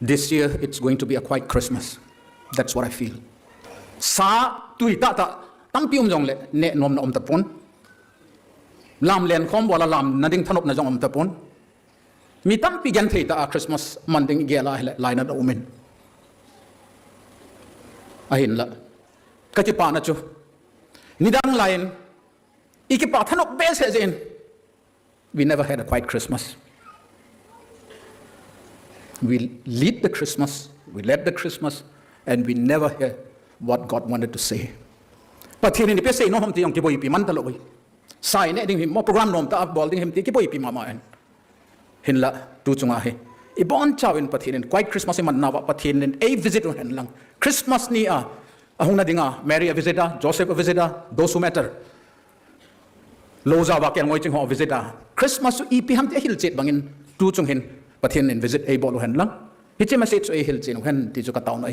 This year it's going to be a quiet Christmas. That's what I feel. Sa tui ta tam pium jong le ne nom na om tapon. Lam len khom wala lam nading thanop na jong om tapon. Mi tam pi gan thei ta Christmas manding gela lai na umin. Ahin la. Ka chi pa na chu. Nidang lain iki pa thanop be se jen. We never had a quiet Christmas. We lead the Christmas, we led the Christmas, and we never hear what God wanted to say. But here in the PSA, no home to young people, you man taloi. Sign it, him more program nom ta balding him take boy mama and Hinla do chungahe. Ibon chawin patin, quite Christmas in Manava patin, a visit to Henlang. Christmas ni ahuna dinga, Mary a visitor, Joseph a visitor, those who matter. Loza wak and waiting for a visitor. Christmas to EP ham te hill jet bangin, do chung hin. But here in visit a ball hen lang. Hitch a message a hill chin when did you cut down a